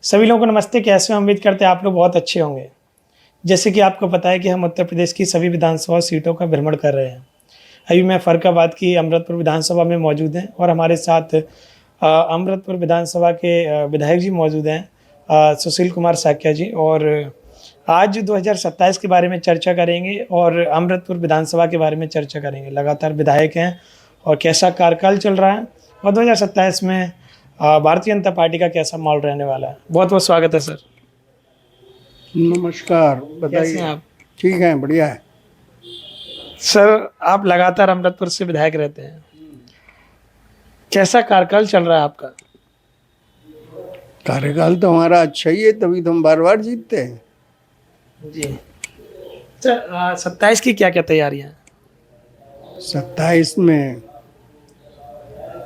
सभी लोगों को नमस्ते। कैसे हो? उम्मीद करते हैं आप लोग बहुत अच्छे होंगे। जैसे कि आपको पता है कि हम उत्तर प्रदेश की सभी विधानसभा सीटों का भ्रमण कर रहे हैं। अभी मैं फर्रुखाबाद की अमृतपुर विधानसभा में मौजूद हैं और हमारे साथ अमृतपुर विधानसभा के विधायक जी मौजूद हैं, सुशील कुमार साक्या जी। और आज 2027 के बारे में चर्चा करेंगे और अमृतपुर विधानसभा के बारे में चर्चा करेंगे। लगातार विधायक हैं और कैसा कार्यकाल चल रहा है और 2027 में भारतीय जनता पार्टी का कैसा माहौल रहने वाला है। बहुत बहुत स्वागत है सर। नमस्कार, कैसे बताइए। हैं आप? ठीक है, बढ़िया है। सर, आप लगातार अमृतपुर से विधायक रहते हैं, कैसा कार्यकाल चल रहा है आपका? कार्यकाल तो हमारा अच्छा ही है, तभी तो हम बार बार जीतते हैं। जी सर, 27 की क्या क्या तैयारियां हैं? 27 में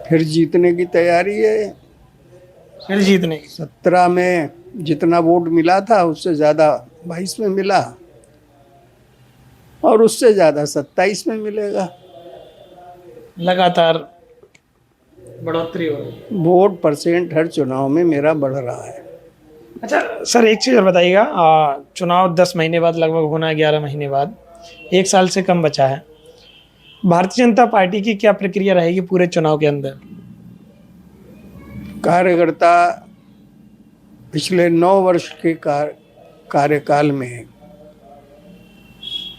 फिर जीतने की तैयारी है। फिर जीतने की। 17 में जितना वोट मिला था उससे ज़्यादा 22 में मिला और उससे ज़्यादा 27 में मिलेगा। लगातार बढ़ोतरी हो रही है। वोट परसेंट हर चुनाव में मेरा बढ़ रहा है। अच्छा सर, एक चीज़ और बताइएगा। चुनाव 10 महीने बाद लगभग होना है, 11 महीने बाद, 1 साल से कम बचा है। भारतीय जनता पार्टी की क्या प्रक्रिया रहेगी पूरे चुनाव के अंदर? कार्यकर्ता पिछले 9 वर्ष के कार्यकाल में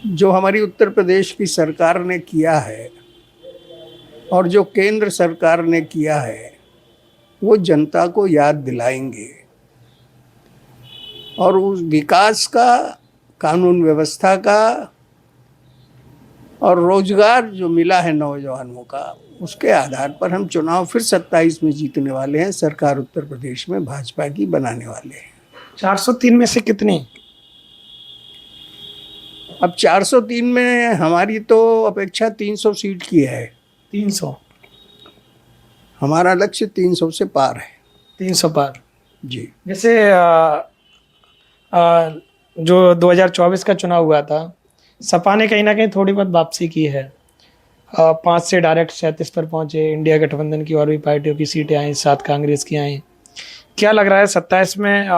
जो हमारी उत्तर प्रदेश की सरकार ने किया है और जो केंद्र सरकार ने किया है वो जनता को याद दिलाएंगे और उस विकास का, कानून व्यवस्था का और रोजगार जो मिला है नौजवानों का, उसके आधार पर हम चुनाव फिर 27 में जीतने वाले हैं। सरकार उत्तर प्रदेश में भाजपा की बनाने वाले हैं। 403 में से कितनी? अब 403 में हमारी तो अपेक्षा 300 सीट की है। 300? हमारा लक्ष्य 300 से पार है। 300 पार। जी। जैसे जो 2024 का चुनाव हुआ था, सपा ने कहीं ना कहीं थोड़ी बहुत वापसी की है। 5 से डायरेक्ट 37 पर पहुंचे। इंडिया गठबंधन की और भी पार्टियों की सीटें आई, 7 कांग्रेस की आई। क्या लग रहा है 27 में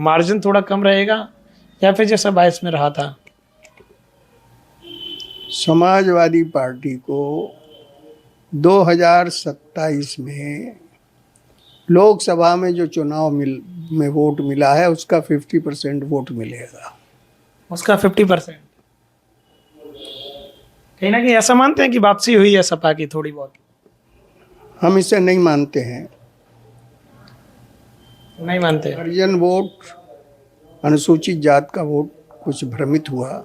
मार्जिन थोड़ा कम रहेगा या फिर जैसा 22 में रहा था? समाजवादी पार्टी को 2027 में लोकसभा में जो चुनाव में वोट मिला है उसका 50% वोट मिलेगा। उसका 50%? कहीं ना कहीं ऐसा मानते हैं कि वापसी हुई है सपा की थोड़ी बहुत? हम इसे नहीं मानते हैं। नहीं मानते? हरिजन वोट, अनुसूचित जात का वोट कुछ भ्रमित हुआ।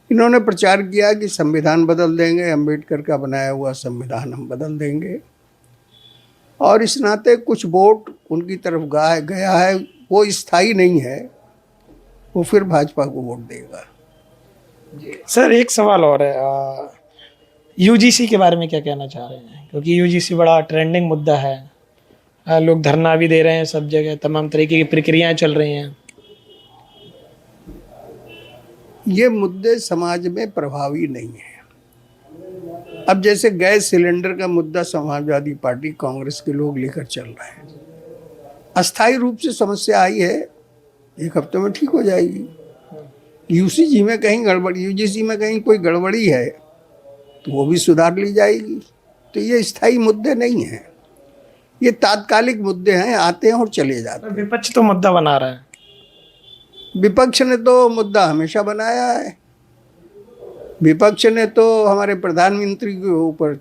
इन्होंने प्रचार किया कि संविधान बदल देंगे, अंबेडकर का बनाया हुआ संविधान हम बदल देंगे, और इस नाते कुछ वोट उनकी तरफ गया है, वो स्थायी नहीं है, वो फिर भाजपा को वोट देगा। सर, एक सवाल और है। यूजीसी के बारे में क्या कहना चाह रहे हैं? क्योंकि यूजीसी बड़ा ट्रेंडिंग मुद्दा है। लोग धरना भी दे रहे हैं, सब जगह तमाम तरीके की प्रक्रियाएं चल रही हैं। ये मुद्दे समाज में प्रभावी नहीं है। अब जैसे गैस सिलेंडर का मुद्दा समाजवादी पार्टी, कांग्रेस के लोग लेकर चल रहे हैं, अस्थायी रूप से समस्या आई है, 1 हफ्ते में ठीक हो जाएगी। यूजीसी में कहीं कोई गड़बड़ी है तो वो भी सुधार ली जाएगी। तो ये स्थायी मुद्दे नहीं हैं, ये तात्कालिक मुद्दे हैं, आते हैं और चले जाते हैं। विपक्ष तो मुद्दा बना रहा है। विपक्ष ने तो मुद्दा हमेशा बनाया है। विपक्ष ने तो हमारे प्रधानमंत्री के ऊपर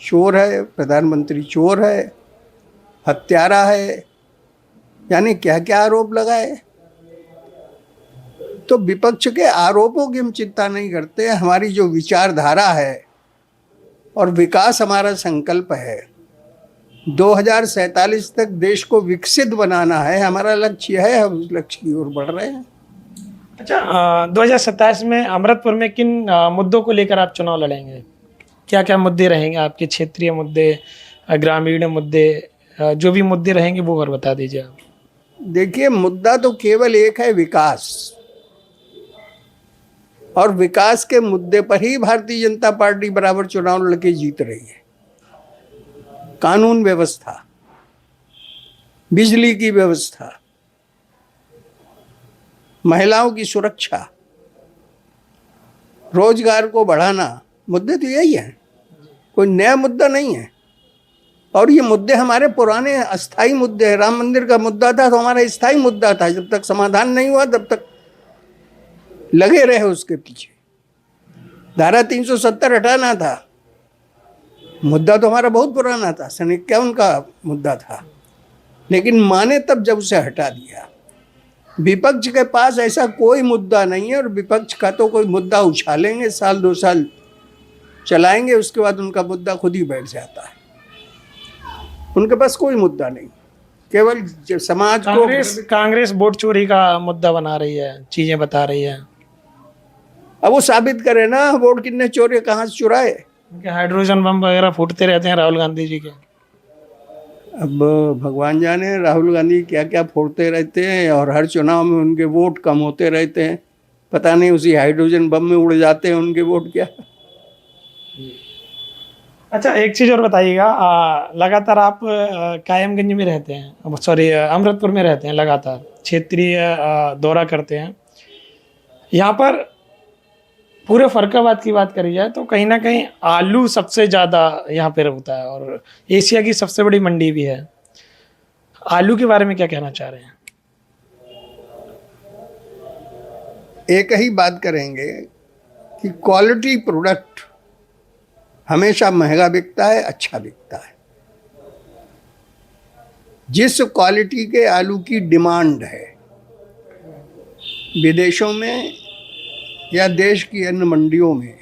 चोर है, प्रधानमंत्री चोर है, हत्यारा है, यानी क्या क्या आरोप लगाए। तो विपक्ष के आरोपों की हम चिंता नहीं करते। हमारी जो विचारधारा है और विकास हमारा संकल्प है, 2047 तक देश को विकसित बनाना है, हमारा लक्ष्य है। हम उस लक्ष्य की ओर बढ़ रहे हैं। अच्छा, 2027 में अमृतपुर में किन मुद्दों को लेकर आप चुनाव लड़ेंगे? क्या क्या मुद्दे रहेंगे आपके? क्षेत्रीय मुद्दे, ग्रामीण मुद्दे, जो भी मुद्दे रहेंगे वो और बता दीजिए आप। देखिए, मुद्दा तो केवल एक है, विकास। और विकास के मुद्दे पर ही भारतीय जनता पार्टी बराबर चुनाव लड़के जीत रही है। कानून व्यवस्था, बिजली की व्यवस्था, महिलाओं की सुरक्षा, रोजगार को बढ़ाना, मुद्दे तो यही हैं, कोई नया मुद्दा नहीं है। और ये मुद्दे हमारे पुराने अस्थाई मुद्दे हैं। राम मंदिर का मुद्दा था तो हमारा स्थायी मुद्दा था, जब तक समाधान नहीं हुआ तब तक लगे रहे उसके पीछे। धारा 370 हटाना था, मुद्दा तो हमारा बहुत पुराना था, सन 51 का मुद्दा था, लेकिन माने तब जब उसे हटा दिया। विपक्ष के पास ऐसा कोई मुद्दा नहीं है, और विपक्ष का तो कोई मुद्दा उछालेंगे, साल 2 साल चलाएंगे, उसके बाद उनका मुद्दा खुद ही बैठ जाता है। उनके पास कोई मुद्दा नहीं, केवल समाज को। कांग्रेस वोट चोरी का मुद्दा बना रही है, चीजें बता रही है। अब वो साबित करे ना, वोट कितने चोरे, कहाँ से चुराए। उनके हाइड्रोजन बम वगैरह फूटते रहते हैं राहुल गांधी जी के। अब भगवान जाने राहुल गांधी क्या क्या फोड़ते रहते हैं, और हर चुनाव में उनके वोट कम होते रहते हैं। पता नहीं उसी हाइड्रोजन बम में उड़ जाते हैं उनके वोट क्या। अच्छा, एक चीज़ और बताइएगा, लगातार आप कायमगंज में रहते हैं, सॉरी अमृतपुर में रहते हैं, लगातार क्षेत्रीय दौरा करते हैं। यहाँ पर पूरे फर्रुखाबाद की बात करी जाए तो कहीं ना कहीं आलू सबसे ज़्यादा यहाँ पे होता है, और एशिया की सबसे बड़ी मंडी भी है। आलू के बारे में क्या कहना चाह रहे हैं? एक ही बात करेंगे कि क्वालिटी प्रोडक्ट हमेशा महंगा बिकता है, अच्छा बिकता है। जिस क्वालिटी के आलू की डिमांड है विदेशों में या देश की अन्य मंडियों में,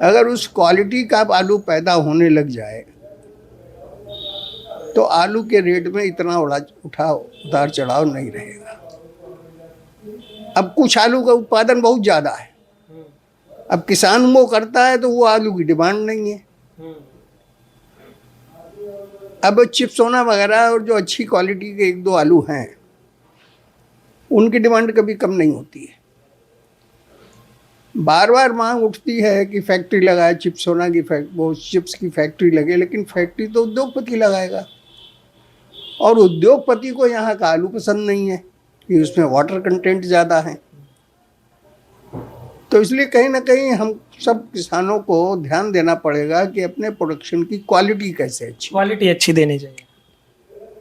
अगर उस क्वालिटी का आलू पैदा होने लग जाए तो आलू के रेट में इतना उतार चढ़ाव नहीं रहेगा। अब कुछ आलू का उत्पादन बहुत ज़्यादा है, अब किसान वो करता है तो वो आलू की डिमांड नहीं है। अब चिप्सोना वगैरह और जो अच्छी क्वालिटी के 1-2 आलू हैं, उनकी डिमांड कभी कम नहीं होती है। बार बार मांग उठती है कि फैक्ट्री लगाए, चिप्सोना की वो चिप्स की फैक्ट्री लगे, लेकिन फैक्ट्री तो उद्योगपति लगाएगा, और उद्योगपति को यहाँ का आलू पसंद नहीं है कि उसमें वाटर कंटेंट ज़्यादा है। तो इसलिए कहीं ना कहीं हम सब किसानों को ध्यान देना पड़ेगा कि अपने प्रोडक्शन की क्वालिटी कैसे क्वालिटी अच्छी देनी चाहिए।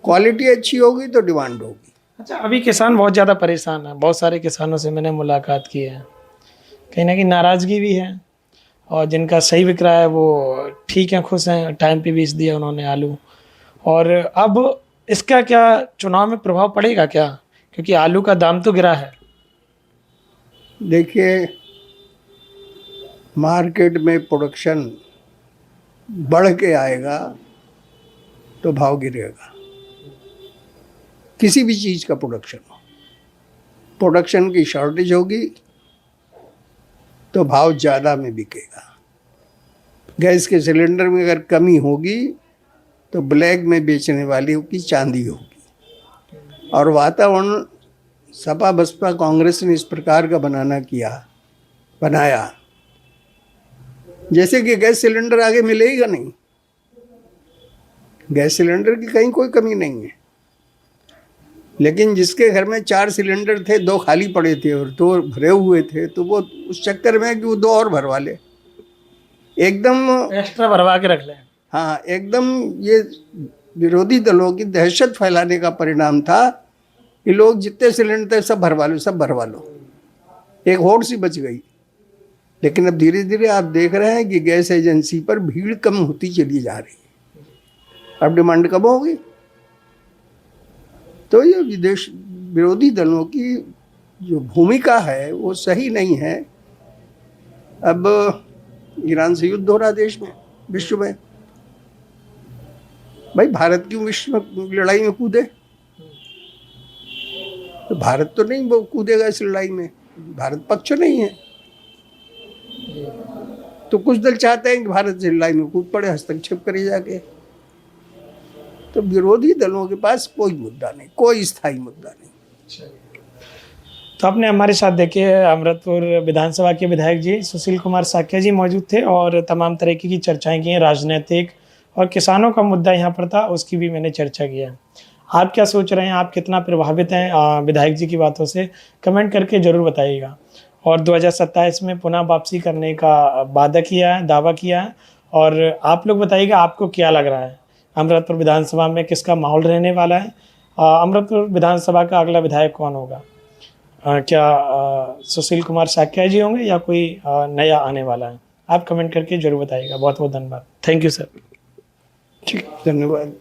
क्वालिटी अच्छी होगी तो डिमांड होगी। अच्छा, अभी किसान बहुत ज़्यादा परेशान है, बहुत सारे किसानों से मैंने मुलाकात की है, कहीं ना कहीं नाराज़गी भी है, और जिनका सही बिक रहा है वो ठीक है, खुश हैं, टाइम पे बेच दिया उन्होंने आलू। और अब इसका क्या चुनाव में प्रभाव पड़ेगा क्या, क्योंकि आलू का दाम तो गिरा है। देखिए, मार्केट में प्रोडक्शन बढ़ के आएगा तो भाव गिरेगा। किसी भी चीज़ का प्रोडक्शन की शॉर्टेज होगी तो भाव ज़्यादा में बिकेगा। गैस के सिलेंडर में अगर कमी होगी तो ब्लैक में बेचने वाली की चांदी होगी। और वातावरण सपा बसपा कांग्रेस ने इस प्रकार का बनाया जैसे कि गैस सिलेंडर आगे मिलेगा नहीं। गैस सिलेंडर की कहीं कोई कमी नहीं है, लेकिन जिसके घर में 4 सिलेंडर थे, 2 खाली पड़े थे और 2 भरे हुए थे, तो वो उस चक्कर में कि वो 2 और भरवा ले, एकदम एक्स्ट्रा भरवा के रख लें। हाँ, एकदम ये विरोधी दलों की दहशत फैलाने का परिणाम था कि लोग जितने सिलेंडर थे सब भरवा लो। एक होड़ सी बच गई। लेकिन अब धीरे धीरे आप देख रहे हैं कि गैस एजेंसी पर भीड़ कम होती चली जा रही है, अब डिमांड कम होगी। तो ये विरोधी दलों की जो भूमिका है वो सही नहीं है। अब ईरान से युद्ध हो रहा देश में, विश्व में, भाई भारत क्यों विश्व में लड़ाई में कूदे? तो भारत तो नहीं वो कूदेगा इस लड़ाई में, भारत पक्ष नहीं है। तो कुछ दल चाहते हैं कि भारत से लड़ाई में कूद पड़े, हस्तक्षेप करे जाके। तो विरोधी दलों के पास कोई मुद्दा नहीं, कोई स्थायी मुद्दा नहीं। तो आपने हमारे साथ देखिए अमृतपुर विधानसभा के विधायक जी सुशील कुमार साक्य जी मौजूद थे, और तमाम तरीके की चर्चाएं की हैं, राजनीतिक और किसानों का मुद्दा यहाँ पर था, उसकी भी मैंने चर्चा की है। आप क्या सोच रहे हैं, आप कितना प्रभावित हैं विधायक जी की बातों से, कमेंट करके ज़रूर बताइएगा। और 2027 में पुनः वापसी करने का वादा किया है, दावा किया है। और आप लोग बताइएगा आपको क्या लग रहा है, अमृतपुर विधानसभा में किसका माहौल रहने वाला है, अमृतपुर विधानसभा का अगला विधायक कौन होगा? क्या सुशील कुमार साक्या जी होंगे या कोई नया आने वाला है? आप कमेंट करके जरूर बताइएगा। बहुत बहुत धन्यवाद। Thank you sir. ठीक, धन्यवाद।